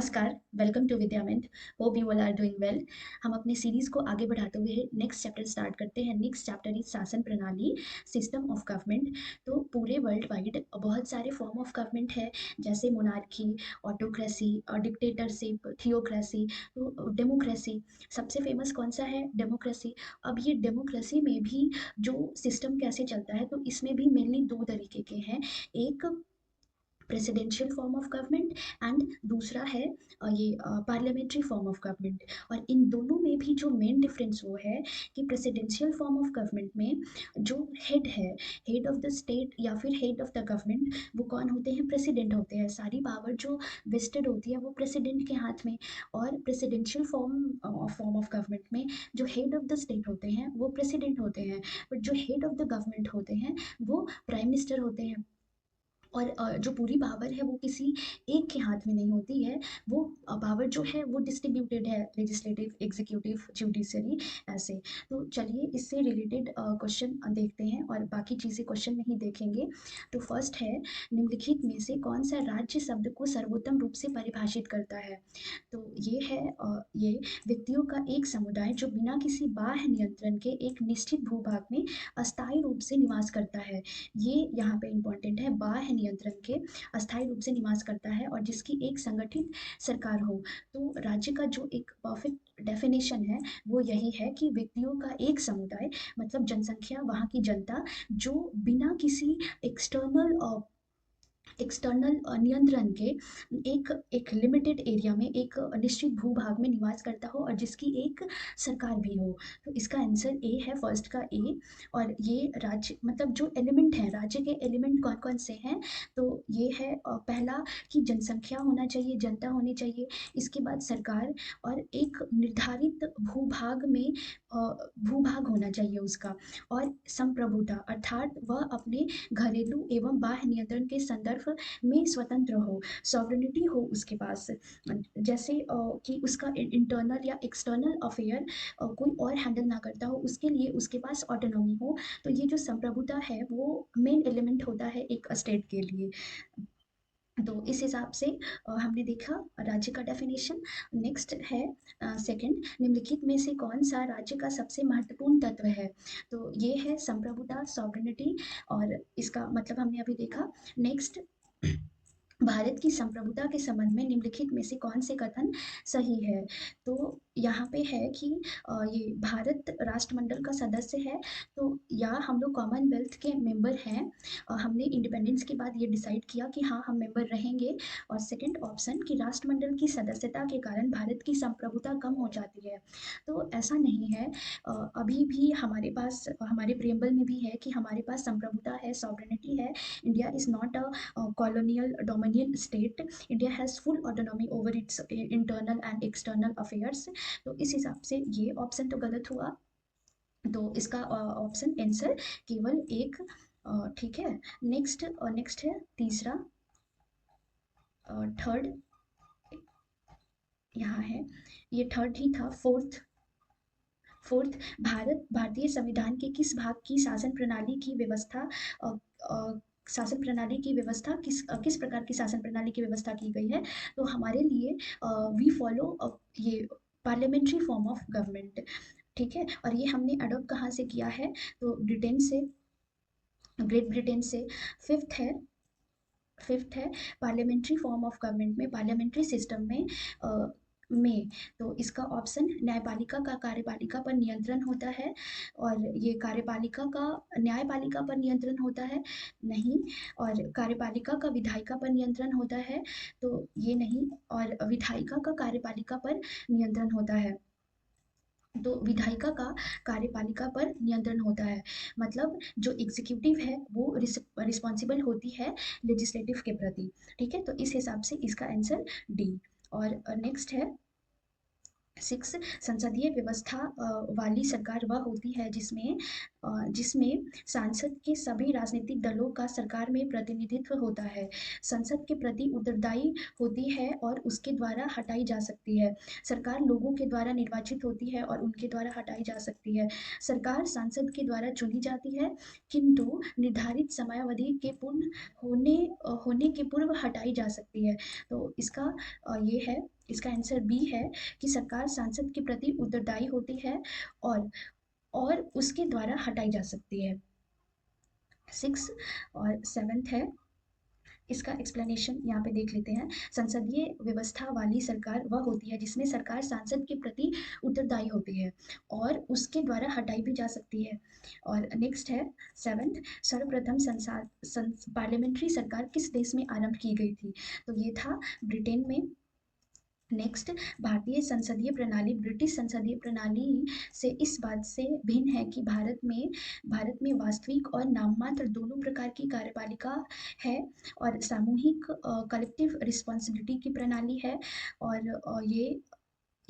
नमस्कार, welcome to Vidyamant. Hope you all are doing well. हम अपने सीरीज़ को आगे बढ़ाते हुए नेक्स्ट चैप्टर स्टार्ट करते हैं। नेक्स्ट चैप्टर इज़ शासन प्रणाली, सिस्टम ऑफ गवर्नमेंट। तो पूरे वर्ल्ड वाइड बहुत सारे फॉर्म ऑफ गवर्नमेंट है, जैसे मोनार्की, ऑटोक्रेसी, डिक्टेटरशिप, थियोक्रेसी, तो डेमोक्रेसी। सबसे फेमस कौन-सा है? डेमोक्रेसी। अब ये डेमोक्रेसी में भी जो सिस्टम कैसे चलता है, तो इसमें भी मेनली 2 तरीके के हैं। एक presidential form of government and दूसरा है पार्लियामेंट्री फॉर्म ऑफ गवर्नमेंट। और इन दोनों में भी जो मेन डिफरेंस वो है कि प्रेसिडेंशियल फॉर्म ऑफ गवर्नमेंट में जो हेड है, हेड ऑफ द स्टेट या फिर हेड ऑफ द गवर्नमेंट, वो कौन होते हैं? प्रेसिडेंट होते हैं। सारी पावर जो वेस्टेड होती है वो प्रेसिडेंट के हाथ में। और प्रेसिडेंशियल फॉर्म ऑफ गवर्नमेंट में जो हेड ऑफ द स्टेट होते हैं वो प्रेसिडेंट होते हैं, बट जो हेड ऑफ द गवर्नमेंट होते हैं वो प्राइम मिनिस्टर होते हैं। और जो पूरी पावर है वो किसी एक के हाथ में नहीं होती है। वो पावर जो है वो डिस्ट्रीब्यूटेड है, लेजिस्लेटिव, एग्जीक्यूटिव, जुडिशरी, ऐसे। तो चलिए इससे रिलेटेड क्वेश्चन देखते हैं और बाकी चीज़ें क्वेश्चन में ही देखेंगे। तो फर्स्ट है, निम्नलिखित में से कौन सा राज्य शब्द को सर्वोत्तम रूप से परिभाषित करता है? तो ये है ये व्यक्तियों का एक समुदाय जो बिना किसी बाह्य नियंत्रण के एक निश्चित भूभाग में अस्थायी रूप से निवास करता है। ये यहाँ पे इम्पोर्टेंट है, बाह्य नियंत्रण के अस्थायी रूप से निवास करता है और जिसकी एक संगठित सरकार हो। तो राज्य का जो एक परफेक्ट डेफिनेशन है वो यही है कि व्यक्तियों का एक समुदाय, मतलब जनसंख्या, वहाँ की जनता, जो बिना किसी एक्सटर्नल नियंत्रण के एक एक लिमिटेड एरिया में, एक निश्चित भूभाग में निवास करता हो और जिसकी एक सरकार भी हो। तो इसका आंसर ए है, फर्स्ट का ए। और ये राज्य, मतलब जो एलिमेंट है, राज्य के एलिमेंट कौन कौन से हैं? तो ये है पहला कि जनसंख्या होना चाहिए, जनता होनी चाहिए। इसके बाद सरकार, और एक निर्धारित भूभाग में भूभाग होना चाहिए उसका। और संप्रभुता, अर्थात वह अपने घरेलू एवं बाह्य नियंत्रण के संदर्भ में स्वतंत्र हो, सॉवरेनिटी हो उसके पास। जैसे कि उसका इंटरनल या एक्सटर्नल अफेयर कोई और हैंडल ना करता हो, उसके लिए उसके पास ऑटोनॉमी हो। तो ये जो संप्रभुता है वो मेन एलिमेंट होता है एक स्टेट के लिए। तो इस हिसाब से हमने देखा राज्य का डेफिनेशन। नेक्स्ट है सेकंड, निम्नलिखित में से कौन सा राज्य का सबसे महत्वपूर्ण तत्व है? तो ये है संप्रभुता, सॉवरेनिटी, और इसका मतलब हमने अभी देखा। नेक्स्ट, भारत की संप्रभुता के संबंध में निम्नलिखित में से कौन से कथन सही है? तो यहाँ पे है कि ये भारत राष्ट्रमंडल का सदस्य है, तो या हम लोग कॉमनवेल्थ के मेंबर हैं। हमने इंडिपेंडेंस के बाद ये डिसाइड किया कि हाँ, हम मेंबर रहेंगे। और सेकंड ऑप्शन कि राष्ट्रमंडल की सदस्यता के कारण भारत की संप्रभुता कम हो जाती है। तो ऐसा नहीं है। अभी भी हमारे पास, हमारे प्रियम्बल में भी है कि हमारे पास संप्रभुता है, सॉवरेनिटी है। India is not a colonial dominion state. India has full autonomy over its internal and external affairs। तो इस हिसाब से ये ऑप्शन तो गलत हुआ। तो इसका ऑप्शन आंसर केवल एक ठीक है। नेक्स्ट नेक्स्ट है तीसरा, थर्ड, यहाँ है, ये थर्ड ही था। फोर्थ, भारतीय संविधान के किस भाग की शासन प्रणाली की व्यवस्था अ, अ, शासन प्रणाली की व्यवस्था किस प्रकार की शासन प्रणाली की व्यवस्था की गई है? तो हमारे लिए वी फॉलो ये पार्लियामेंट्री फॉर्म ऑफ गवर्नमेंट। ठीक है, और ये हमने अडॉप्ट कहाँ से किया है? तो ब्रिटेन से, ग्रेट ब्रिटेन से। फिफ्थ है, फिफ्थ है पार्लियामेंट्री फॉर्म ऑफ गवर्नमेंट में, पार्लियामेंट्री सिस्टम में में। तो इसका ऑप्शन, न्यायपालिका का कार्यपालिका पर नियंत्रण होता है। और ये कार्यपालिका का न्यायपालिका पर नियंत्रण होता है, नहीं। और कार्यपालिका का विधायिका पर नियंत्रण होता है, तो ये नहीं। और विधायिका का कार्यपालिका पर नियंत्रण होता है, तो विधायिका का कार्यपालिका पर नियंत्रण होता है। मतलब जो एग्जीक्यूटिव है वो रिस्पॉन्सिबल होती है लेजिस्लेटिव के प्रति। ठीक है, तो इस हिसाब से इसका आंसर डी। और नेक्स्ट है सिक्स, संसदीय व्यवस्था वाली सरकार वह होती है जिसमें सांसद के सभी राजनीतिक दलों का सरकार में प्रतिनिधित्व होता है, संसद के प्रति उत्तरदायी होती है और उसके द्वारा हटाई जा सकती है। सरकार लोगों के द्वारा निर्वाचित होती है और उनके द्वारा हटाई जा सकती है। सरकार सांसद के द्वारा चुनी जाती है, किंतु निर्धारित समयावधि के पूर्ण होने के पूर्व हटाई जा सकती है। तो इसका ये है इसका आंसर बी है कि सरकार सांसद के प्रति उत्तरदायी होती है और और उसके द्वारा हटाई जा सकती है। 6 और 7th है, इसका एक्सप्लेनेशन यहाँ पे देख लेते हैं। संसदीय व्यवस्था वाली सरकार वह होती है जिसमें सरकार सांसद के प्रति उत्तरदायी होती है और उसके द्वारा हटाई भी जा सकती है। और नेक्स्ट है 7th, सर्वप्रथम पार्लियामेंट्री सरकार किस देश में आरंभ की गई थी? तो ये था ब्रिटेन में। नेक्स्ट, भारतीय संसदीय प्रणाली ब्रिटिश संसदीय प्रणाली से इस बात से भिन्न है कि भारत में वास्तविक और नाममात्र दोनों प्रकार की कार्यपालिका है और सामूहिक कलेक्टिव रिस्पॉन्सिबिलिटी की प्रणाली है। और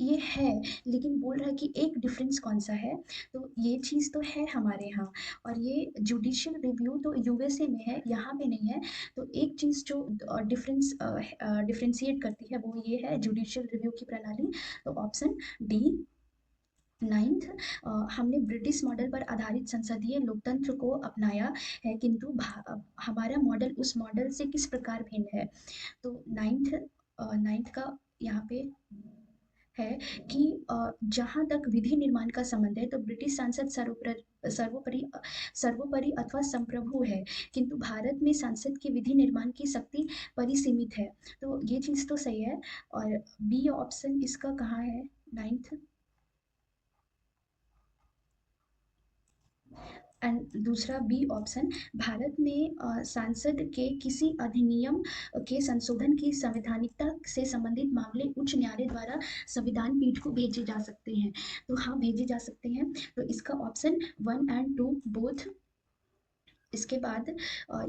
ये है, लेकिन बोल रहा है कि एक डिफरेंस कौन सा है, तो ये चीज़ तो है हमारे यहाँ। और ये जुडिशियल रिव्यू तो यूएसए में है, यहाँ पे नहीं है। तो एक चीज़ जो डिफ्रेंशिएट करती है वो ये है जुडिशियल रिव्यू की प्रणाली। तो ऑप्शन डी। 9th, हमने ब्रिटिश मॉडल पर आधारित संसदीय लोकतंत्र को अपनाया है, किंतु हमारा मॉडल उस मॉडल से किस प्रकार भिन्न है? तो 9th का यहाँ पे है कि जहाँ तक विधि निर्माण का संबंध है तो ब्रिटिश सांसद सर्वोपरि सर्वोपरि अथवा संप्रभु है, किंतु भारत में सांसद की विधि निर्माण की शक्ति परिसीमित है। तो ये चीज़ तो सही है। और बी ऑप्शन इसका कहाँ है 9th? एंड दूसरा बी ऑप्शन, भारत में सांसद के किसी अधिनियम के संशोधन की संवैधानिकता से संबंधित मामले उच्च न्यायालय द्वारा संविधान पीठ को भेजे जा सकते हैं। तो हाँ, भेजे जा सकते हैं। तो इसका ऑप्शन 1 एंड 2 बोथ। इसके बाद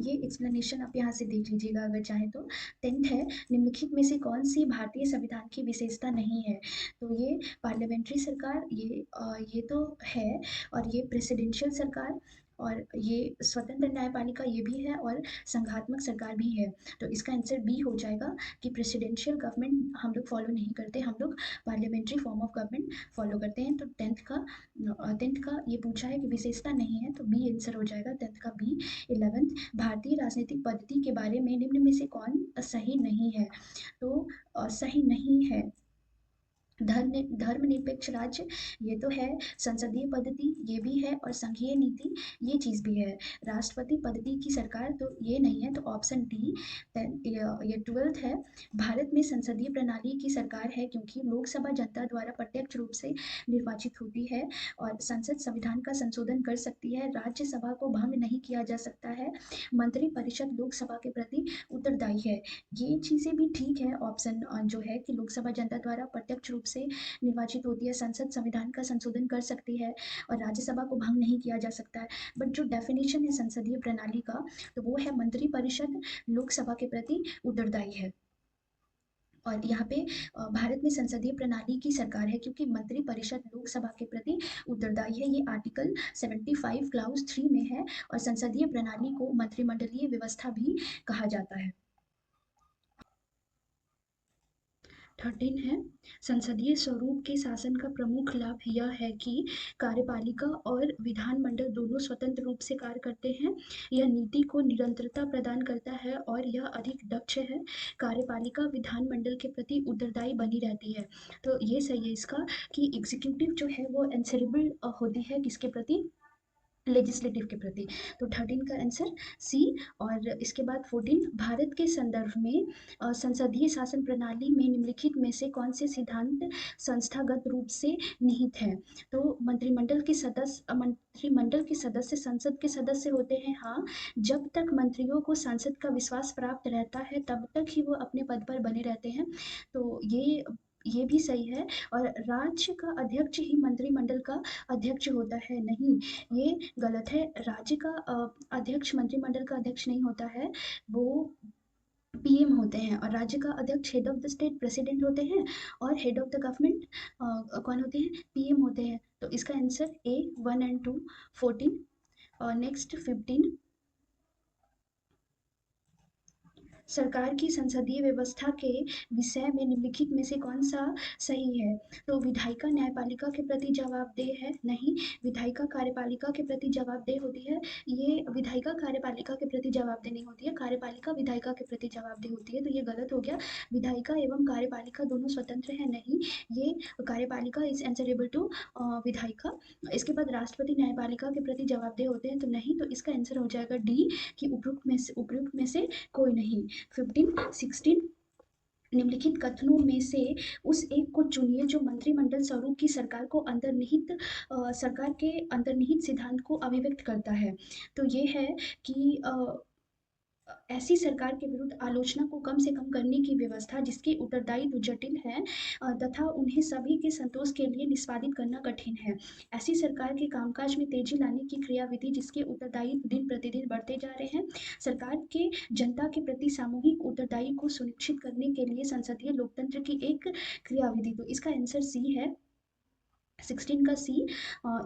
ये एक्सप्लेनेशन आप यहाँ से देख लीजिएगा अगर चाहें तो। 10th है, निम्नलिखित में से कौन सी भारतीय संविधान की विशेषता नहीं है? तो ये पार्लियामेंट्री सरकार, ये तो है। और ये प्रेसिडेंशियल सरकार, और ये स्वतंत्र न्यायपालिका ये भी है, और संघात्मक सरकार भी है। तो इसका आंसर बी हो जाएगा कि प्रेसिडेंशियल गवर्नमेंट हम लोग फॉलो नहीं करते, हम लोग parliamentary form of government follow करते हैं। तो 10th का ये पूछा है कि विशेषता नहीं है, तो बी आंसर हो जाएगा 10th का बी। 11th, भारतीय राजनीतिक पद्धति के बारे में निम्न में से कौन सही नहीं है? तो सही नहीं है धर्मनिरपेक्ष राज्य, ये तो है। संसदीय पद्धति, ये भी है। और संघीय नीति, ये चीज़ भी है। राष्ट्रपति पद्धति की सरकार, तो ये नहीं है। तो ऑप्शन डी। ये 12th है, भारत में संसदीय प्रणाली की सरकार है क्योंकि लोकसभा जनता द्वारा प्रत्यक्ष रूप से निर्वाचित होती है और संसद संविधान का संशोधन कर सकती है, राज्यसभा को भंग नहीं किया जा सकता है, मंत्रिपरिषद लोकसभा के प्रति उत्तरदायी है। ये चीज़ें भी ठीक है। ऑप्शन जो है कि लोकसभा जनता द्वारा प्रत्यक्ष रूप से निर्वाचित होती है, संसद संविधान का संशोधन कर सकती है और राज्यसभा को भंग नहीं किया जा सकता है। बट जो डेफिनेशन है संसदीय प्रणाली का, तो वो है मंत्रिपरिषद लोकसभा के प्रति उत्तरदायी है। और यहाँ पे भारत में संसदीय प्रणाली की सरकार है क्योंकि मंत्रिपरिषद लोकसभा के प्रति उत्तरदायी है। ये आर्टिकल 75 क्लाउज 3 में है। और संसदीय प्रणाली को मंत्रिमंडलीय व्यवस्था भी कहा जाता है। 13 है, संसदीय स्वरूप के शासन का प्रमुख लाभ यह है कि कार्यपालिका और विधानमंडल दोनों स्वतंत्र रूप से कार्य करते हैं। यह नीति को निरंतरता प्रदान करता है और यह अधिक दक्ष है। कार्यपालिका विधानमंडल के प्रति उत्तरदायी बनी रहती है। तो ये सही है इसका कि एग्जीक्यूटिव जो है वो एंसरेबल होती है किसके प्रति? लेजिस्लेटिव के प्रति। तो 13 का आंसर सी। और इसके बाद 14, भारत के संदर्भ में संसदीय शासन प्रणाली में निम्नलिखित में से कौन से सिद्धांत संस्थागत रूप से निहित हैं? तो मंत्रिमंडल के सदस्य संसद के सदस्य होते हैं, हाँ। जब तक मंत्रियों को सांसद का विश्वास प्राप्त रहता है तब तक ही वो अपने पद पर बने रहते हैं। तो ये भी सही है। और राज्य का अध्यक्ष ही मंत्रिमंडल का अध्यक्ष होता है, नहीं, ये गलत है। राज्य का अध्यक्ष मंत्रिमंडल का अध्यक्ष नहीं होता है, वो पीएम होते हैं। और राज्य का अध्यक्ष head of the state president होते हैं और हेड ऑफ द गवर्नमेंट कौन होते हैं? पीएम होते हैं। तो इसका आंसर ए 1 एंड 2। 14 और नेक्स्ट 15, सरकार की संसदीय व्यवस्था के विषय में निम्नलिखित में से कौन-सा सही है? तो विधायिका न्यायपालिका के प्रति जवाबदेह है? नहीं। विधायिका कार्यपालिका के प्रति जवाबदेह होती है? ये विधायिका कार्यपालिका के प्रति जवाबदेह नहीं होती है, कार्यपालिका विधायिका के प्रति जवाबदेह होती है, तो ये गलत हो गया। विधायिका एवं कार्यपालिका दोनों स्वतंत्र हैं? नहीं। ये कार्यपालिका इज़ आंसरेबल टू विधायिका। इसके बाद राष्ट्रपति न्यायपालिका के प्रति जवाबदेह होते हैं? तो नहीं, तो इसका आंसर हो जाएगा डी कि उपयुक्त में से कोई नहीं। 15, 16 निम्नलिखित कथनों में से उस एक को चुनिए जो मंत्रिमंडल स्वरूप की सरकार के अंतर्निहित सिद्धांत को अभिव्यक्त करता है। तो ये है कि ऐसी सरकार के विरुद्ध आलोचना को कम से कम करने की व्यवस्था जिसके उत्तरदायित्व जटिल है तथा उन्हें सभी के संतोष के लिए निष्पादित करना कठिन है। ऐसी सरकार के कामकाज में तेजी लाने की क्रियाविधि जिसके उत्तरदायित्व दिन प्रतिदिन बढ़ते जा रहे हैं। सरकार के जनता के प्रति सामूहिक उत्तरदायित्व को सुनिश्चित करने के लिए संसदीय लोकतंत्र की एक क्रियाविधि। तो इसका आंसर सी है, 16 का सी।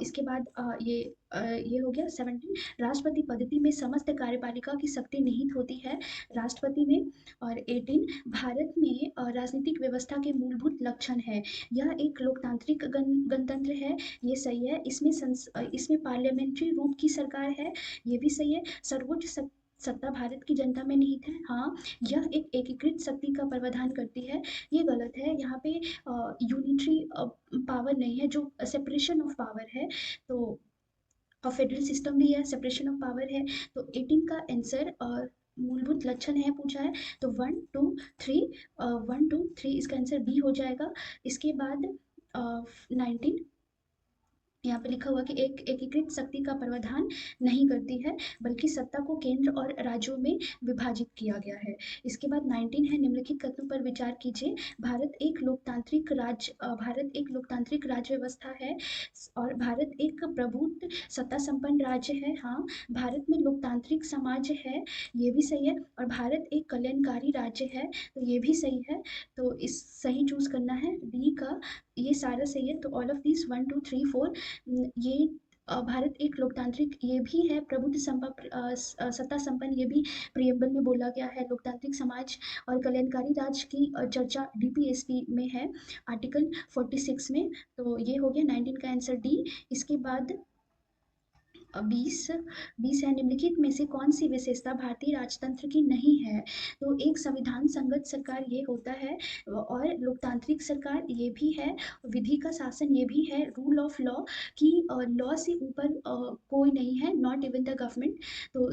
इसके बाद ये हो गया 17। राष्ट्रपति पद्धति में समस्त कार्यपालिका की शक्ति निहित होती है राष्ट्रपति में। और 18 भारत में राजनीतिक व्यवस्था के मूलभूत लक्षण है। यह एक लोकतांत्रिक गणतंत्र है, ये सही है। इसमें पार्लियामेंट्री रूप की सरकार है, ये भी सही है। सर्वोच्च सत्ता भारत की जनता में निहित है, हाँ। यह एक एकीकृत शक्ति का प्रावधान करती है, ये गलत है। यहाँ पे यूनिटरी पावर नहीं है, जो सेपरेशन ऑफ पावर है। तो फेडरल सिस्टम भी है, सेपरेशन ऑफ पावर है। तो 18 का आंसर मूलभूत लक्षण है पूछा है, तो 1 2 3 1 2 3 इसका आंसर बी हो जाएगा। इसके बाद 19 यहाँ पे लिखा हुआ कि एक एकीकृत शक्ति का प्रावधान नहीं करती है, बल्कि सत्ता को केंद्र और राज्यों में विभाजित किया गया है। इसके बाद 19 है, निम्नलिखित कथनों पर विचार कीजिए। भारत एक लोकतांत्रिक राज्य व्यवस्था है और भारत एक प्रभुत्व सत्ता संपन्न राज्य है, हाँ। भारत में लोकतांत्रिक समाज है, ये भी सही है। और भारत एक कल्याणकारी राज्य है, तो ये भी सही है। तो इस सही चूज करना है डी का, ये सारा सही है। तो ऑल ऑफ दिस 1 2 3 4 ये भारत एक लोकतांत्रिक, ये भी है प्रभुत्व सत्ता संपन्न, ये भी प्रियम्बल में बोला गया है। लोकतांत्रिक समाज और कल्याणकारी राज्य की चर्चा डीपीएसपी में है, आर्टिकल 46 में। तो ये हो गया 19 का आंसर डी। इसके बाद 20 है, निम्नलिखित में से कौन सी विशेषता भारतीय राजतंत्र की नहीं है? तो एक संविधान संगत सरकार ये होता है, और लोकतांत्रिक सरकार ये भी है, विधि का शासन ये भी है, रूल ऑफ लॉ की लॉ से ऊपर कोई नहीं है, नॉट इवन द गवर्नमेंट। तो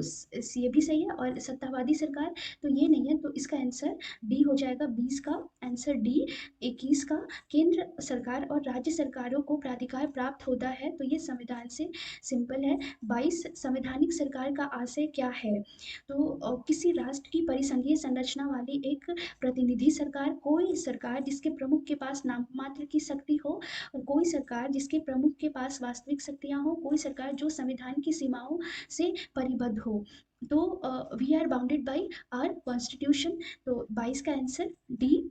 ये भी सही है। और सत्तावादी सरकार तो ये नहीं है, तो इसका आंसर डी हो जाएगा। 20 का आंसर डी। 21 का केंद्र सरकार और राज्य सरकारों को प्राधिकार प्राप्त होता है, तो ये संविधान से सिंपल है। 22 संवैधानिक सरकार का आशय क्या है? तो किसी राष्ट्र की परिसंघीय संरचना वाली एक प्रतिनिधि सरकार, कोई सरकार जिसके प्रमुख के पास नाममात्र की शक्ति हो, और कोई सरकार जिसके प्रमुख के पास वास्तविक शक्तियां हो, कोई सरकार जो संविधान की सीमाओं से परिबद्ध हो। तो we are bounded by our constitution. तो 22 का आंसर डी।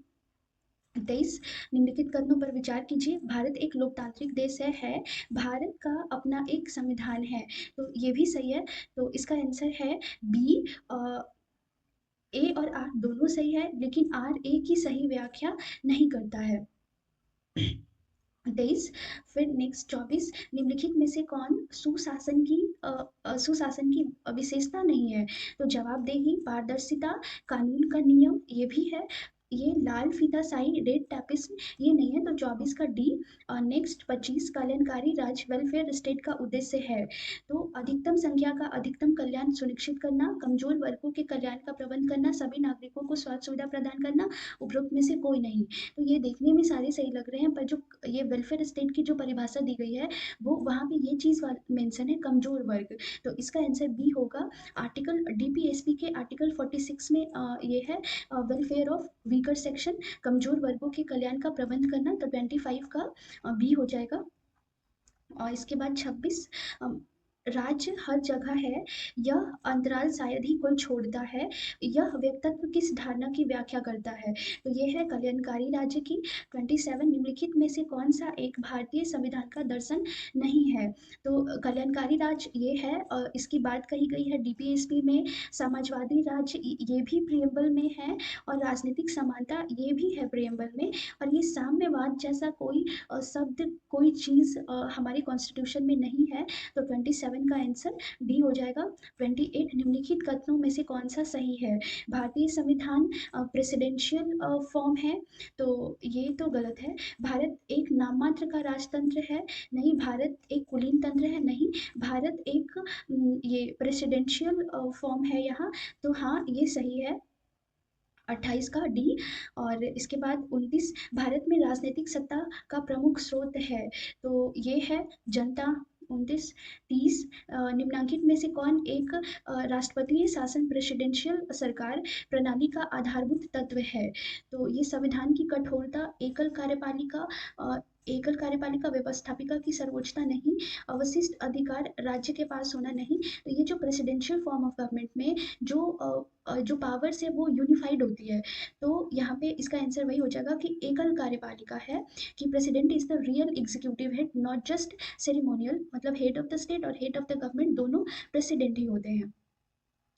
23 निम्नलिखित कथनों पर विचार कीजिए। भारत एक लोकतांत्रिक देश है, भारत का अपना एक संविधान है, तो ये भी सही है। तो इसका आंसर है बी। ए और आर दोनों सही है, लेकिन आर ए की सही व्याख्या नहीं करता है। 23 फिर नेक्स्ट 24 निम्नलिखित में से कौन सुशासन की विशेषता नहीं है? तो जवाबदेही, पारदर्शिता, कानून का नियम, ये भी है। ये लाल फीताशाही, रेड टैपिज्म, ये नहीं है, तो 24 का डी। नेक्स्ट 25 कल्याणकारी राज्य, वेलफेयर स्टेट का उद्देश्य है। तो अधिकतम संख्या का अधिकतम कल्याण सुनिश्चित करना, कमजोर वर्गों के कल्याण का प्रबंध करना, सभी नागरिकों को स्वास्थ्य सुविधा प्रदान करना, उपरोक्त में से कोई नहीं। तो ये देखने में सारे सही लग रहे हैं, पर जो ये वेलफेयर स्टेट की जो परिभाषा दी गई है, वो वहाँ पे ये चीज़ मेंशन है, कमजोर वर्ग। तो इसका आंसर बी होगा। आर्टिकल डीपीएसपी के आर्टिकल 46 में ये है, वेलफेयर ऑफ वीकर सेक्शन, कमजोर वर्गों के कल्याण का प्रबंध करना। तो 25 का बी हो जाएगा। और इसके बाद 26 राज्य हर जगह है, यह अंतराल शायद ही कोई छोड़ता है, यह व्यक्तित्व किस धारणा की व्याख्या करता है। तो ये है कल्याणकारी राज्य की 27 निम्नलिखित में से कौन सा एक भारतीय संविधान का दर्शन नहीं है। तो कल्याणकारी राज्य ये है, इसकी बात कही गई है डीपीएसपी में। समाजवादी राज्य ये भी प्रियम्बल में है, और राजनीतिक समानता ये भी है प्रियम्बल में। और ये साम्यवाद जैसा कोई शब्द, कोई चीज़ हमारे कॉन्स्टिट्यूशन में नहीं है। तो 27 का आंसर डी हो जाएगा। 28 निम्नलिखित कथनों में से कौन सा सही है। भारतीय संविधान प्रेसिडेंशियल फॉर्म है, तो ये तो गलत है। भारत एक नाम मात्र का राजतंत्र है, नहीं। भारत एक कुलीन तंत्र है, नहीं। भारत एक ये प्रेसिडेंशियल फॉर्म है यहाँ, तो हाँ ये सही है। 28 का डी। और इसके बाद 29, भारत में राजनीतिक सत्ता का प्रमुख स्रोत है, तो ये है जनता। 29। 30, निम्नलिखित में से कौन एक राष्ट्रपतीय शासन प्रेसिडेंशियल सरकार प्रणाली का आधारभूत तत्व है। तो ये संविधान की कठोरता, एकल कार्यपालिका व्यवस्थापिका की सर्वोच्चता नहीं, अवशिष्ट अधिकार राज्य के पास होना नहीं। तो ये जो प्रेसिडेंशियल फॉर्म ऑफ गवर्नमेंट में जो पावर्स है वो यूनिफाइड होती है, तो यहाँ पे इसका आंसर वही हो जाएगा कि एकल कार्यपालिका है, कि president is the real executive head, not just ceremonial. मतलब हेड ऑफ द स्टेट और हेड ऑफ द गवर्नमेंट दोनों प्रेसिडेंट ही होते हैं।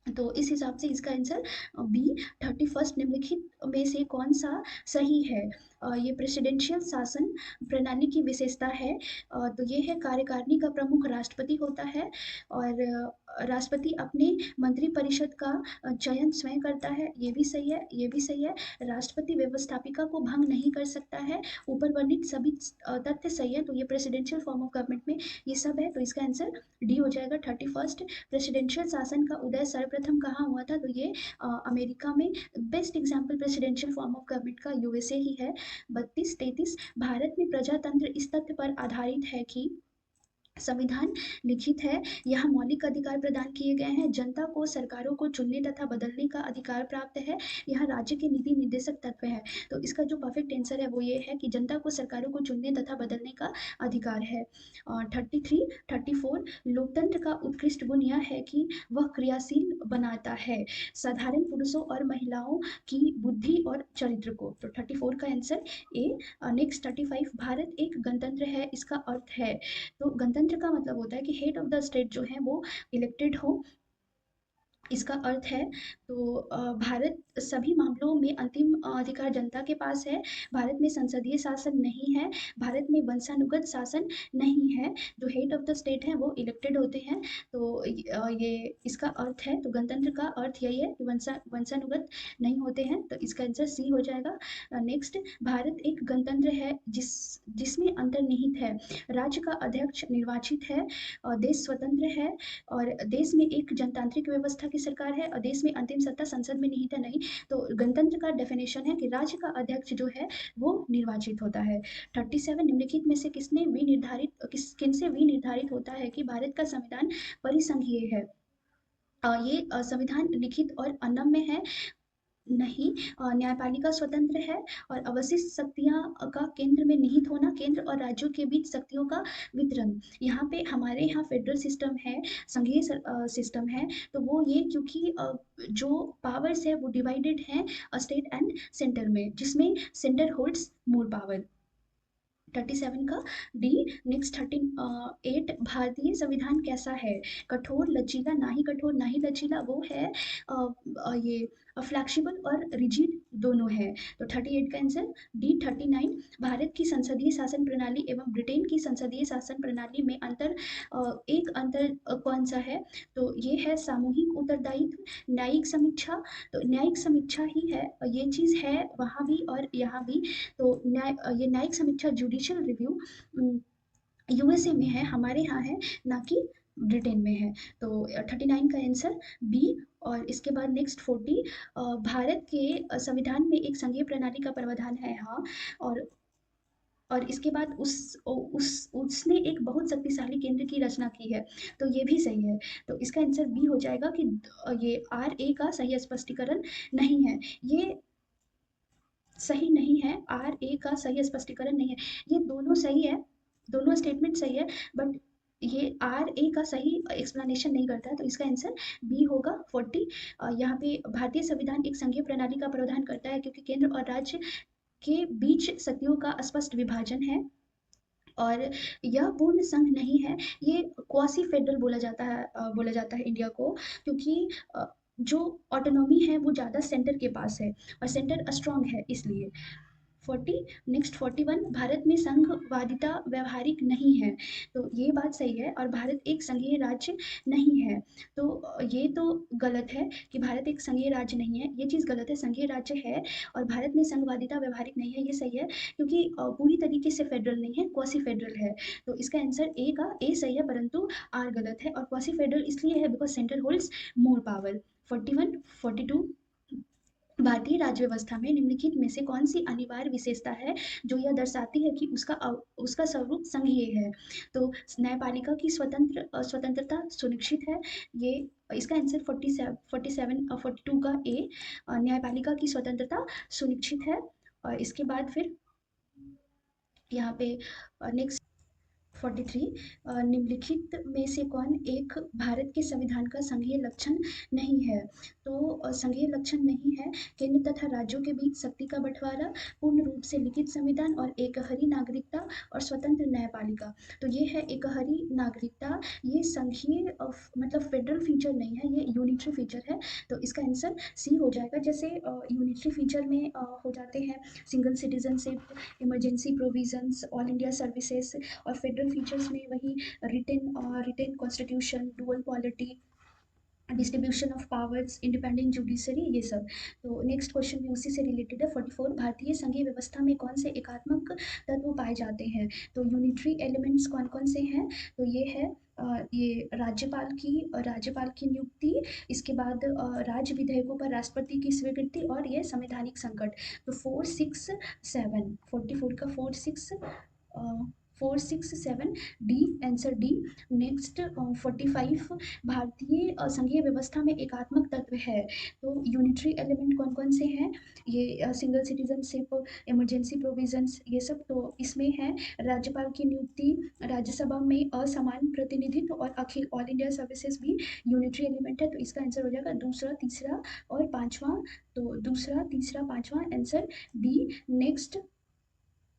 तो इस हिसाब से इसका आंसर बी। 31 निम्नलिखित में से कौन सा सही है। ये प्रेसिडेंशियल शासन प्रणाली की विशेषता है। तो ये है कार्यकारिणी का प्रमुख राष्ट्रपति होता है, और राष्ट्रपति अपने मंत्रिपरिषद का चयन स्वयं करता है, ये भी सही है, ये भी सही है। राष्ट्रपति व्यवस्थापिका को भंग नहीं कर सकता है। ऊपर वर्णित सभी तथ्य सही है, तो ये प्रेसिडेंशियल फॉर्म ऑफ गवर्नमेंट में ये सब है, तो इसका आंसर डी हो जाएगा। 31 प्रेसिडेंशियल शासन का उदय सर्वप्रथम कहाँ हुआ था, तो ये अमेरिका में। Best example presidential form of government का यूएसए ही है। 32। 33, भारत में प्रजातंत्र इस तथ्य पर आधारित है कि संविधान लिखित है, यहाँ मौलिक अधिकार प्रदान किए गए हैं, जनता को सरकारों को चुनने तथा बदलने का अधिकार प्राप्त है, यहाँ राज्य के नीति निर्देशक तत्व है। तो इसका जो परफेक्ट आंसर है वो ये है कि जनता को सरकारों को चुनने तथा बदलने का अधिकार है। और 33। 34, लोकतंत्र का उत्कृष्ट गुण यह है कि वह क्रियाशील बनाता है साधारण पुरुषों और महिलाओं की बुद्धि और चरित्र को। तो 34 का आंसर ए। नेक्स्ट 35, भारत एक गणतंत्र है, इसका अर्थ है। तो गणतंत्र का मतलब होता है कि हेड ऑफ द स्टेट जो है वो इलेक्टेड हो, इसका अर्थ है। तो भारत सभी मामलों में अंतिम अधिकार जनता के पास है। भारत में संसदीय शासन नहीं है, भारत में वंशानुगत शासन नहीं है, जो हेड ऑफ द स्टेट है वो इलेक्टेड होते हैं। तो ये इसका अर्थ है, तो गणतंत्र का अर्थ यही है कि वंशानुगत नहीं होते हैं, तो इसका आंसर सी हो जाएगा। नेक्स्ट, भारत एक गणतंत्र है जिसमें अंतर्निहित है राज्य का अध्यक्ष निर्वाचित है, और देश स्वतंत्र है, और देश में एक जनतांत्रिक व्यवस्था की सरकार है, और देश में अंतिम सत्ता संसद में निहित है, नहीं। तो गणतंत्र का डेफिनेशन है कि राज्य का अध्यक्ष जो है वो निर्वाचित होता है। 37, निम्नलिखित में से किनसे विनिर्धारित होता है कि भारत का संविधान परिसंघीय है। ये संविधान लिखित और अनम्य है, नहीं। न्यायपालिका स्वतंत्र है, और अवशिष्ट शक्तियां का केंद्र में निहित होना, केंद्र और राज्यों के बीच शक्तियों का वितरण। यहाँ पे हमारे यहाँ फेडरल सिस्टम है, संघीय सिस्टम है, तो वो ये क्योंकि जो पावर्स है वो डिवाइडेड है स्टेट एंड सेंटर में, जिसमें सेंटर होल्ड्स मोर पावर। 37 का डी। नेक्स्ट 38, भारतीय संविधान कैसा है। कठोर, लचीला, ना ही कठोर ना ही लचीला, वो है ये फ्लैक्सिबल और रिजिड दोनों है। तो 38 का आंसर डी। 39, भारत की संसदीय शासन प्रणाली एवं ब्रिटेन की संसदीय शासन प्रणाली में एक अंतर कौन सा है। तो ये है सामूहिक उत्तरदायित्व, न्यायिक समीक्षा। तो न्यायिक समीक्षा ही है, ये चीज़ है वहाँ भी और यहाँ भी। तो ये न्यायिक समीक्षा जुडिशियल रिव्यू यूएसए में है, हमारे यहाँ है ना कि ब्रिटेन में है। तो 39 का आंसर बी। और इसके बाद नेक्स्ट 40, भारत के संविधान में एक संघीय प्रणाली का प्रावधान है, हाँ। और इसके बाद उसने एक बहुत शक्तिशाली केंद्र की रचना की है, तो ये भी सही है। तो इसका आंसर बी हो जाएगा कि ये आर ए का सही स्पष्टीकरण नहीं है, ये सही नहीं है। आर ए का सही स्पष्टीकरण नहीं है, ये दोनों सही है, दोनों स्टेटमेंट सही है, बट ये आर ए का सही एक्सप्लेनेशन नहीं करता है, तो इसका आंसर बी होगा 40। यहाँ पे भारतीय संविधान एक संघीय प्रणाली का प्रावधान करता है क्योंकि केंद्र और राज्य के बीच शक्तियों का स्पष्ट विभाजन है, और यह पूर्ण संघ नहीं है, ये क्वासी फेडरल बोला जाता है इंडिया को, क्योंकि अ, जो ऑटोनॉमी है वो ज़्यादा सेंटर के पास है और सेंटर स्ट्रांग है इसलिए। 40। नेक्स्ट 41, भारत में संघवादिता व्यवहारिक नहीं है, तो ये बात सही है, और भारत एक संघीय राज्य नहीं है, तो ये तो गलत है कि भारत एक संघीय राज्य नहीं है, ये चीज़ गलत है, संघीय राज्य है। और भारत में संघवादिता व्यवहारिक नहीं है, ये सही है, क्योंकि पूरी तरीके से फेडरल नहीं है, क्वासी फेडरल है, तो इसका आंसर ए का ए सही है, परंतु आर गलत है, और क्वासी फेडरल इसलिए है because centre holds more power. 41। 42, भारतीय राज्य व्यवस्था में निम्नलिखित में से कौन सी अनिवार्य विशेषता है जो यह दर्शाती है कि उसका स्वरूप संघीय है? तो न्यायपालिका की स्वतंत्रता सुनिश्चित है, ये इसका आंसर 47 और 42 का ए, न्यायपालिका की स्वतंत्रता सुनिश्चित है। और इसके बाद फिर यहाँ पे नेक्स्ट 43, निम्नलिखित में से कौन एक भारत के संविधान का संघीय लक्षण नहीं है? तो संघीय लक्षण नहीं है केंद्र तथा राज्यों के बीच शक्ति का बंटवारा, पूर्ण रूप से लिखित संविधान और एकहरी नागरिकता और स्वतंत्र न्यायपालिका। तो ये है एकहरी नागरिकता, ये संघीय मतलब फेडरल फीचर नहीं है, ये यूनिटरी फीचर है, तो इसका आंसर सी हो जाएगा। जैसे यूनिटरी फीचर में हो जाते हैं single citizenship, emergency provisions, all India services, और फेडरल फीचर्स में वही written constitution, dual polity, distribution of powers, independent judiciary, ये सब। तो नेक्स्ट क्वेश्चन भी उसी से रिलेटेड है। 44, भारतीय संघीय व्यवस्था में कौन से एकात्मक तत्व पाए जाते हैं? तो यूनिटरी एलिमेंट्स कौन कौन से हैं? तो ये है ये राज्यपाल की नियुक्ति, इसके बाद राज्य विधेयकों पर राष्ट्रपति की स्वीकृति, और ये संवैधानिक संकट। तो 4 6 7, 44 का 4 6 4 6 7, डी, आंसर डी। नेक्स्ट 45, भारतीय संघीय व्यवस्था में एकात्मक तत्व है, तो यूनिटरी एलिमेंट कौन कौन से हैं? ये सिंगल सिटीजनशिप, इमरजेंसी प्रोविजंस, ये सब तो इसमें है। राज्यपाल की नियुक्ति, राज्यसभा में असमान प्रतिनिधित्व, और अखिल ऑल इंडिया सर्विसेज भी यूनिटरी एलिमेंट है, तो इसका आंसर हो जाएगा दूसरा, तीसरा और पांचवा। तो दूसरा, तीसरा, पांचवा, आंसर डी। नेक्स्ट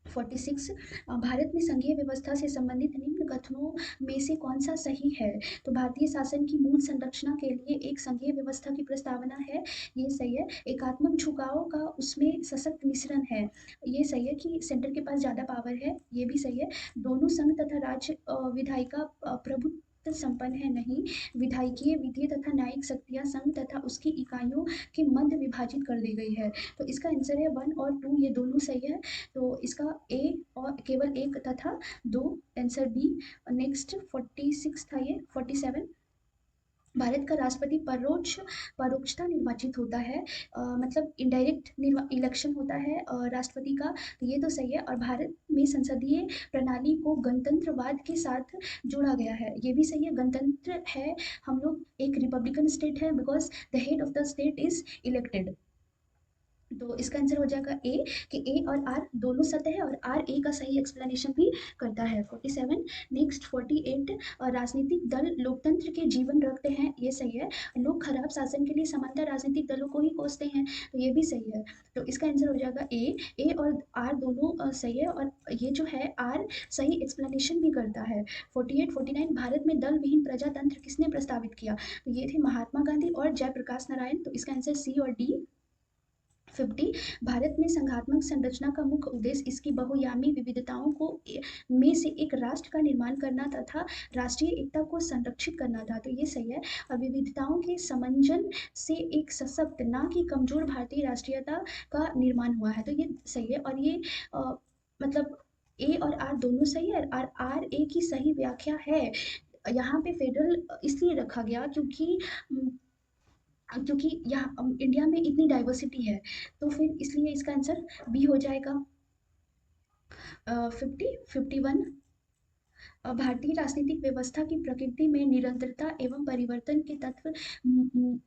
46, भारत में संघीय व्यवस्था से संबंधित निम्न कथनों में से कौन सा सही है? तो भारतीय शासन की मूल संरचना के लिए एक संघीय व्यवस्था की प्रस्तावना है, ये सही है। एकात्मक झुकाव का उसमें सशक्त मिश्रण है, ये सही है कि सेंटर के पास ज़्यादा पावर है, ये भी सही है। दोनों संघ तथा राज्य विधायिका प्रभुत्व संपन्न है, नहीं। विधायिकीय, वित्तीय तथा न्यायिक शक्तियाँ संघ तथा उसकी इकाइयों के मध्य विभाजित कर दी गई है, तो इसका आंसर है 1 और 2, ये दोनों सही है, तो इसका ए और केवल एक तथा दो, आंसर बी। नेक्स्ट 46 था, ये 47, भारत का राष्ट्रपति परोक्षता निर्वाचित होता है, मतलब इनडायरेक्ट इलेक्शन होता है राष्ट्रपति का, तो ये तो सही है। और भारत में संसदीय प्रणाली को गणतंत्रवाद के साथ जोड़ा गया है, ये भी सही है। गणतंत्र है, हम लोग एक रिपब्लिकन स्टेट है because the head of the state is elected, तो इसका आंसर हो जाएगा ए, कि ए और आर दोनों सत्य है, और आर ए का सही एक्सप्लेनेशन भी करता है। 47। नेक्स्ट 48, राजनीतिक दल लोकतंत्र के जीवन रखते हैं, ये सही है। लोग खराब शासन के लिए समांतर राजनीतिक दलों को ही कोसते हैं, तो ये भी सही है, तो इसका आंसर हो जाएगा ए और आर दोनों सही है, और ये जो है आर सही एक्सप्लेनेशन भी करता है। 48 49, भारत में दल विहीन प्रजातंत्र किसने प्रस्तावित किया? तो ये थे महात्मा गांधी और जयप्रकाश नारायण, तो इसका आंसर सी और डी। 50, भारत में संघात्मक संरचना का मुख्य उद्देश्य इसकी बहुआयामी विविधताओं को में से एक राष्ट्र का निर्माण करना तथा राष्ट्रीय एकता को संरक्षित करना था, तो ये सही है। और विविधताओं के समंजन से एक सशक्त, ना कि कमजोर भारतीय राष्ट्रीयता का निर्माण हुआ है, तो ये सही है। और ये मतलब ए और आर दोनों सही है, और आर ए की सही व्याख्या है। यहाँ पे फेडरल इसलिए रखा गया क्योंकि क्योंकि यहाँ इंडिया में इतनी डाइवर्सिटी है, तो फिर इसलिए इसका आंसर बी हो जाएगा। 50 51, भारतीय राजनीतिक व्यवस्था की प्रकृति में निरंतरता एवं परिवर्तन के तत्व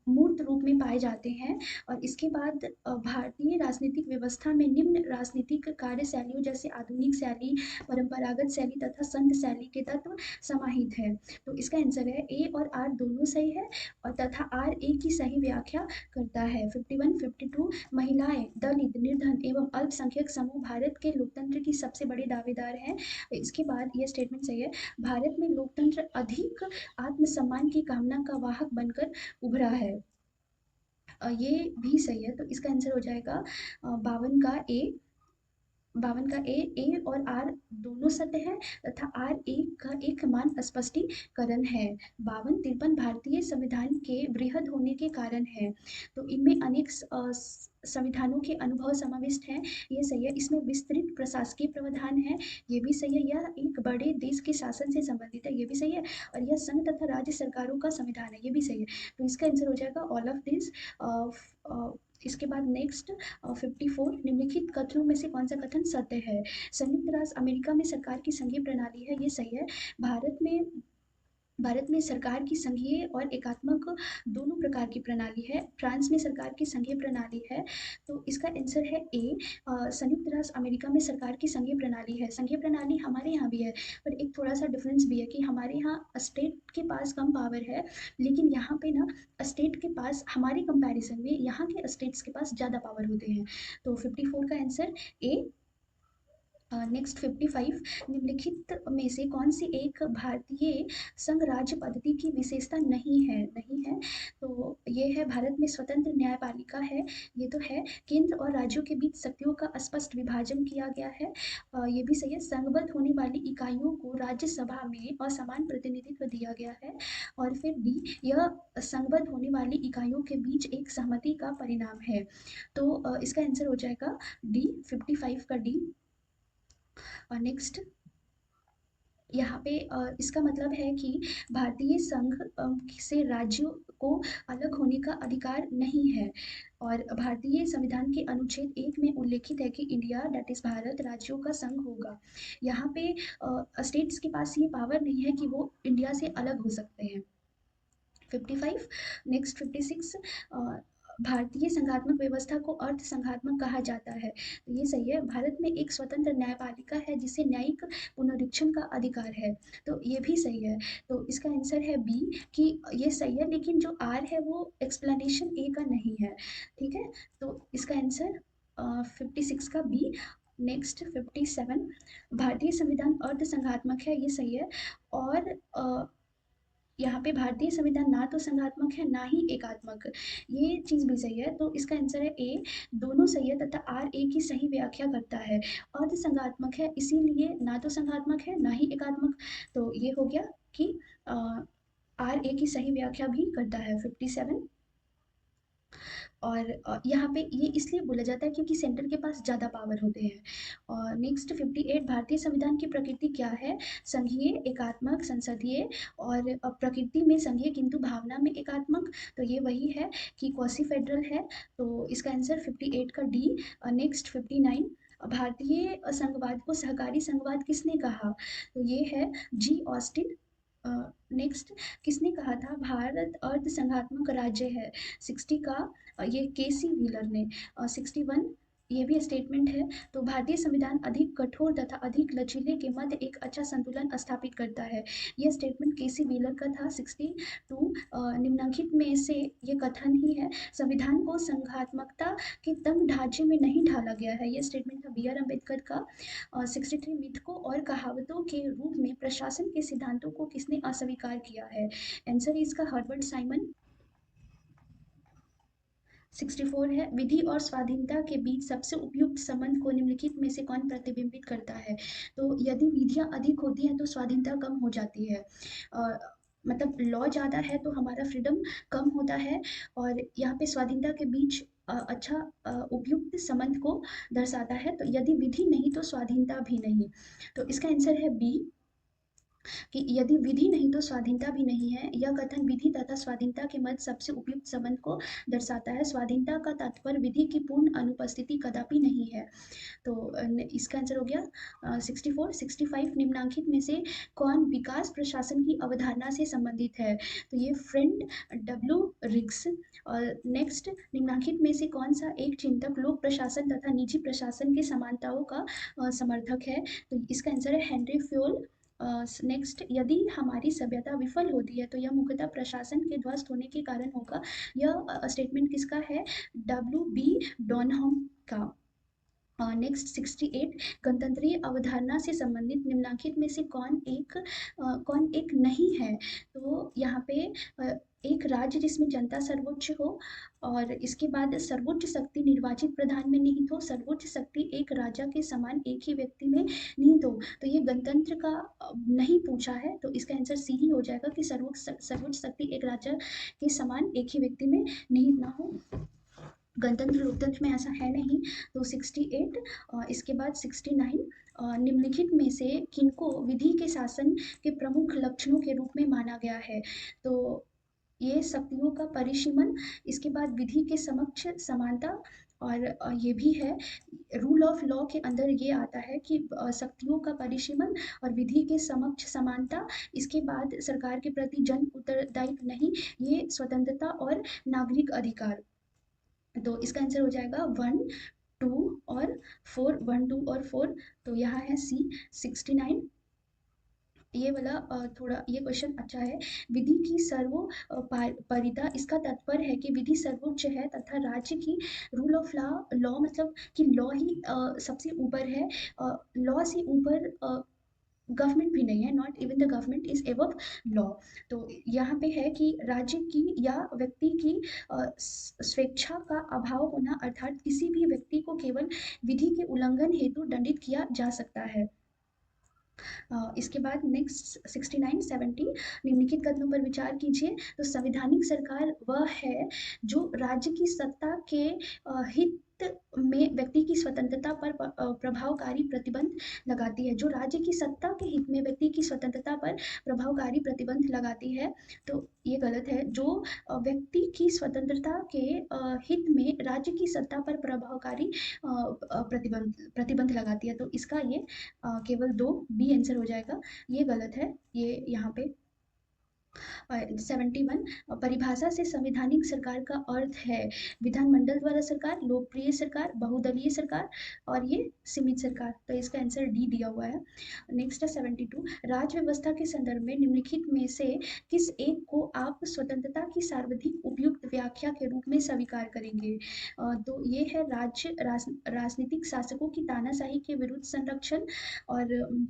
मूर्त रूप में पाए जाते हैं। और इसके बाद भारतीय राजनीतिक व्यवस्था में निम्न राजनीतिक कार्यशैलियों जैसे आधुनिक शैली, परंपरागत शैली तथा संघ शैली के तत्व समाहित है। तो इसका आंसर है ए और आर दोनों सही है, और तथा आर ए की सही व्याख्या करता है। 51, 52 महिलाएं, दलित, निर्धन एवं अल्पसंख्यक समूह भारत के लोकतंत्र की सबसे बड़े दावेदार हैं। इसके बाद ये स्टेटमेंट सही है, भारत में लोकतंत्र अधिक आत्मसम्मान की कामना का वाहक बनकर उभरा है। ये भी सही है, तो इसका आंसर हो जाएगा 52 का ए। 52 का ए और आर दोनों सत्य है, तथा आर ए का एक मान स्पष्टीकरण है। 52, 53 भारतीय संविधान के वृहद होने के कारण है। तो इनमें अनेक संविधानों के अनुभव समाविष्ट हैं, ये सही है। इसमें विस्तृत प्रशासकीय प्रावधान है, ये भी सही है। यह एक बड़े देश के शासन से संबंधित है, ये भी सही है। और यह संघ तथा राज्य सरकारों का संविधान है, ये भी सही है। तो इसका आंसर हो जाएगा ऑल ऑफ दिस। इसके बाद नेक्स्ट 54, निम्नलिखित कथनों में से कौन सा कथन सत्य है? संयुक्त राष्ट्र अमेरिका में सरकार की संघीय प्रणाली है, ये सही है। भारत में सरकार की संघीय और एकात्मक दोनों प्रकार की प्रणाली है। फ्रांस में सरकार की संघीय प्रणाली है, तो इसका आंसर है ए। संयुक्त राष्ट्र अमेरिका में सरकार की संघीय प्रणाली है। संघीय प्रणाली हमारे यहाँ भी है, पर एक थोड़ा सा डिफरेंस भी है कि हमारे यहाँ स्टेट के पास कम पावर है, लेकिन यहाँ पे ना स्टेट के पास हमारे कंपैरिजन में यहाँ के स्टेट्स के पास ज़्यादा पावर होते हैं। तो 54 का आंसर ए। नेक्स्ट 55, निम्नलिखित में से कौन सी एक भारतीय संघ राज्य पद्धति की विशेषता नहीं है। तो ये है, भारत में स्वतंत्र न्यायपालिका है, ये तो है। केंद्र और राज्यों के बीच शक्तियों का स्पष्ट विभाजन किया गया है, ये भी सही है। संघबद्ध होने वाली इकाइयों को राज्यसभा में असमान प्रतिनिधित्व दिया गया है। और फिर डी, यह संघबद्ध होने वाली इकाइयों के बीच एक सहमति का परिणाम है। तो इसका आंसर हो जाएगा डी, 55 का डी। और नेक्स्ट यहाँ पे इसका मतलब है कि भारतीय संघ से राज्यों को अलग होने का अधिकार नहीं है। और भारतीय संविधान के अनुच्छेद 1 में उल्लेखित है कि इंडिया दैट इज भारत राज्यों का संघ होगा। यहाँ पे स्टेट्स के पास ये पावर नहीं है कि वो इंडिया से अलग हो सकते हैं। 55, नेक्स्ट 56, भारतीय संघात्मक व्यवस्था को अर्ध संघात्मक कहा जाता है, तो ये सही है। भारत में एक स्वतंत्र न्यायपालिका है जिसे न्यायिक पुनरीक्षण का अधिकार है, तो ये भी सही है। तो इसका आंसर है बी, कि ये सही है, लेकिन जो आर है वो एक्सप्लेनेशन ए का नहीं है, ठीक है। तो इसका आंसर 56 का बी। नेक्स्ट 57, भारतीय संविधान अर्ध संघात्मक है, ये सही है। और यहाँ पे भारतीय संविधान ना तो संघात्मक है ना ही एकात्मक, ये चीज़ भी सही है। तो इसका आंसर है ए, दोनों सही है, तथा आर ए की सही व्याख्या करता है। अर्ध संघात्मक है, इसीलिए ना तो संघात्मक है ना ही एकात्मक। तो ये हो गया कि आर ए की सही व्याख्या भी करता है। 57, और यहाँ पे ये इसलिए बोला जाता है क्योंकि सेंटर के पास ज़्यादा पावर होते हैं। और नेक्स्ट 58, भारतीय संविधान की प्रकृति क्या है? संघीय, एकात्मक, संसदीय, और प्रकृति में संघीय किंतु भावना में एकात्मक, तो ये वही है कि क्वासी फेडरल है। तो इसका आंसर 58 का डी। नेक्स्ट 59, भारतीय संघवाद को सहकारी संघवाद किसने कहा? तो ये है जी ऑस्टिन। नेक्स्ट, किसने कहा था भारत अर्ध संघात्मक राज्य है? 60 का ये केसी व्हीलर ने। 61, ये भी स्टेटमेंट है। तो भारतीय संविधान अधिक कठोर तथा अधिक लचीले के मध्य एक अच्छा संतुलन स्थापित करता है, यह स्टेटमेंट केसी व्हीलर का था। 62, निम्नलिखित में से ये कथन ही है, संविधान को संघात्मकता के तंग ढांचे में नहीं ढाला गया है, यह स्टेटमेंट था बी आर अम्बेडकर का। 63, मिथकों और कहावतों के रूप में प्रशासन के सिद्धांतों को किसने अस्वीकार किया है? आंसर इसका हर्बर्ट साइमन। 64 है, विधि और स्वाधीनता के बीच सबसे उपयुक्त संबंध को निम्नलिखित में से कौन प्रतिबिंबित करता है? तो यदि विधियां अधिक होती हैं तो स्वाधीनता कम हो जाती है। मतलब लॉ ज़्यादा है तो हमारा फ्रीडम कम होता है, और यहाँ पे स्वाधीनता के बीच अच्छा उपयुक्त संबंध को दर्शाता है। तो यदि विधि नहीं तो स्वाधीनता भी नहीं, तो इसका आंसर है बी। कि यदि विधि नहीं तो स्वाधीनता भी नहीं है। यह कथन विधि तथा स्वाधीनता के मध्य सबसे उपयुक्त संबंध को दर्शाता है। स्वाधीनता का तात्पर्य विधि की पूर्ण अनुपस्थिति कदापि नहीं है। तो इसका आंसर हो गया 64। 65 निम्नलिखित में से कौन विकास प्रशासन की अवधारणा से संबंधित है? तो ये फ्रेंड डब्ल्यू रिग्स। और नेक्स्ट, निम्नलिखित में से कौन सा एक चिंतक लोक प्रशासन तथा निजी प्रशासन के समानताओं का समर्थक है? तो इसका आंसर है हेनरी फ्योल। नेक्स्ट, यदि हमारी सभ्यता विफल होती है तो यह मुख्यतः प्रशासन के ध्वस्त होने के कारण होगा। यह स्टेटमेंट किसका है? डब्ल्यू बी डॉनहम का। नेक्स्ट 68 गणतंत्रीय अवधारणा से संबंधित निम्नलिखित में से कौन एक नहीं है? तो यहाँ पे एक राज्य जिसमें जनता सर्वोच्च हो, और इसके बाद सर्वोच्च शक्ति निर्वाचित प्रधान में निहित हो, सर्वोच्च शक्ति एक राजा के समान एक ही व्यक्ति में निहित हो। तो ये गणतंत्र का नहीं पूछा है, तो इसका आंसर सी ही हो जाएगा कि सर्वोच्च शक्ति एक राजा के समान एक ही व्यक्ति में निहित ना हो। गणतंत्र लोकतंत्र में ऐसा है नहीं। तो 68, इसके बाद 69 निम्नलिखित में से किनको विधि के शासन के प्रमुख लक्षणों के रूप में माना गया है? तो ये शक्तियों का परिसीमन, इसके बाद विधि के समक्ष समानता, और ये भी है रूल ऑफ लॉ के अंदर ये आता है कि शक्तियों का परिसीमन और विधि के समक्ष समानता। इसके बाद सरकार के प्रति जन उत्तरदायित्व नहीं, ये स्वतंत्रता और नागरिक अधिकार। तो इसका आंसर हो जाएगा 1, 2 और 4। 1, 2 और 4। तो यहाँ है सी 69। ये वाला थोड़ा ये क्वेश्चन अच्छा है। विधि की सर्वोपरिता, इसका तात्पर्य है कि विधि सर्वोच्च है तथा राज्य की रूल ऑफ लॉ, लॉ मतलब कि लॉ ही सबसे ऊपर है। लॉ से ऊपर गवर्नमेंट भी नहीं है, not even the government is above law. तो यहाँ पे है कि राज्य की या व्यक्ति की स्वेच्छा का अभाव होना, अर्थात किसी भी व्यक्ति को केवल विधि के उल्लंघन हेतु दंडित किया जा सकता है। इसके बाद नेक्स्ट 69 70 निम्नलिखित कथनों पर विचार कीजिए। तो संवैधानिक सरकार वह है जो राज्य की सत्ता के हित में व्यक्ति की स्वतंत्रता पर प्रभावकारी प्रतिबंध लगाती है। जो राज्य की सत्ता के हित में व्यक्ति की स्वतंत्रता पर प्रभावकारी प्रतिबंध लगाती है। तो ये गलत है। जो व्यक्ति की स्वतंत्रता के हित में राज्य की सत्ता पर प्रभावकारी प्रतिबंध लगाती है। तो इसका ये केवल 2 बी आंसर हो जाएगा। ये गलत है, ये यहाँ पे 71 परिभाषा से संवैधानिक सरकार का अर्थ है विधानमंडल द्वारा सरकार, लोकप्रिय सरकार, बहुदलीय सरकार, और ये सीमित सरकार। तो इसका आंसर डी दिया हुआ है। नेक्स्ट है 72 राज्य व्यवस्था के संदर्भ में निम्नलिखित में से किस एक को आप स्वतंत्रता की सर्वाधिक उपयुक्त व्याख्या के रूप में स्वीकार करेंगे? तो ये है राजनीतिक शासकों की तानाशाही के विरुद्ध संरक्षण, और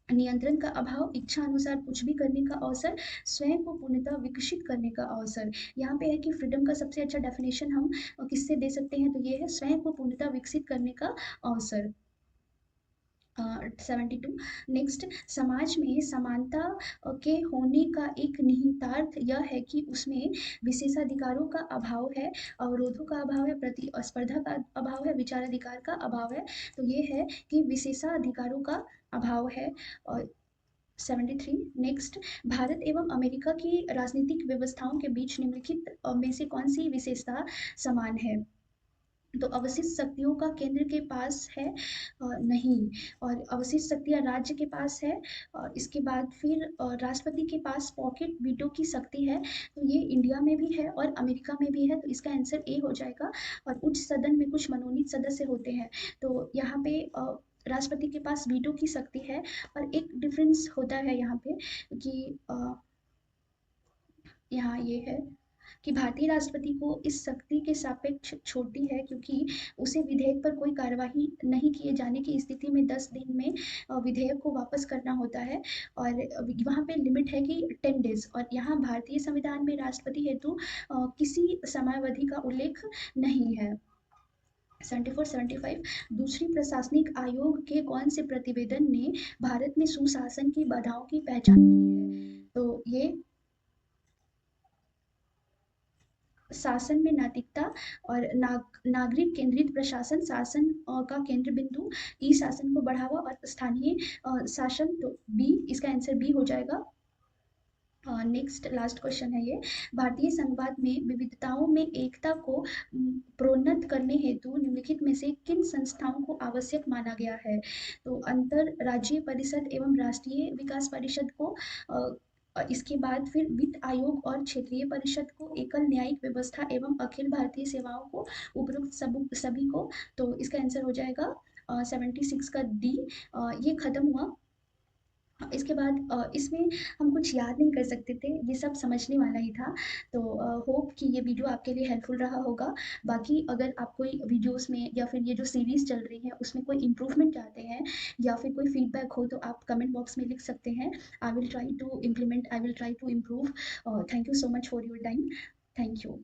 नियंत्रण का अभाव, इच्छा अनुसार कुछ भी करने का अवसर, स्वयं को पूर्णतः विकसित करने का अवसर। यहाँ पे है कि फ्रीडम का सबसे अच्छा डेफिनेशन हम किससे दे सकते हैं? तो ये है स्वयं को पूर्णतः विकसित करने का अवसर। 72 नेक्स्ट, समाज में समानता के होने का एक निहितार्थ यह है कि उसमें विशेषाधिकारों का अभाव है, अवरोधों का अभाव है, प्रतिस्पर्धा का अभाव है, विचाराधिकार का अभाव है। तो ये है कि विशेषाधिकारों का अभाव है। और 73 नेक्स्ट, भारत एवं अमेरिका की राजनीतिक व्यवस्थाओं के बीच निम्नलिखित में से कौन सी विशेषता समान है? तो अवशिष्ट शक्तियों का केंद्र के पास है नहीं, और अवशिष्ट शक्तियां राज्य के पास है। और इसके बाद फिर राष्ट्रपति के पास पॉकेट वीटो की शक्ति है। तो ये इंडिया में भी है और अमेरिका में भी है। तो इसका आंसर ए हो जाएगा। और उच्च सदन में कुछ मनोनीत सदस्य होते हैं। तो यहाँ पे राष्ट्रपति के पास वीटो की शक्ति है। और एक डिफरेंस होता है यहाँ पे कि यहाँ ये है कि भारतीय राष्ट्रपति को इस शक्ति के सापेक्ष छोटी है, क्योंकि उसे विधेयक पर कोई कार्यवाही नहीं किए जाने की स्थिति में 10 दिन में विधेयक को वापस करना होता है। और वहाँ पे लिमिट है कि 10 डेज। और यहाँ भारतीय संविधान में राष्ट्रपति हेतु किसी समयावधि का उल्लेख नहीं है। 74 75 दूसरी प्रशासनिक आयोग के कौन से प्रतिवेदन ने भारत में सुशासन की बाधाओं की पहचान की है? तो ये शासन में नैतिकता, और नागरिक केंद्रित प्रशासन, शासन का केंद्र बिंदु, ई शासन को बढ़ावा, और स्थानीय शासन। तो बी, इसका आंसर बी हो जाएगा। नेक्स्ट लास्ट क्वेश्चन है ये, भारतीय संघवाद में विविधताओं में एकता को प्रोन्नत करने हेतु निम्नलिखित में से किन संस्थाओं को आवश्यक माना गया है? तो अंतर राज्यीय परिषद एवं राष्ट्रीय विकास परिषद को, इसके बाद फिर वित्त आयोग और क्षेत्रीय परिषद को, एकल न्यायिक व्यवस्था एवं अखिल भारतीय सेवाओं को, उपरोक्त सभी को। तो इसका आंसर हो जाएगा 76 का डी। ये खत्म हुआ। इसके बाद इसमें हम कुछ याद नहीं कर सकते थे, ये सब समझने वाला ही था। तो होप कि ये वीडियो आपके लिए हेल्पफुल रहा होगा। बाकी अगर आप कोई वीडियोस में या फिर ये जो सीरीज़ चल रही है उसमें कोई इम्प्रूवमेंट चाहते हैं या फिर कोई फीडबैक हो तो आप कमेंट बॉक्स में लिख सकते हैं। I will try to implement, I will try to improve. Thank you so much for your time. Thank you.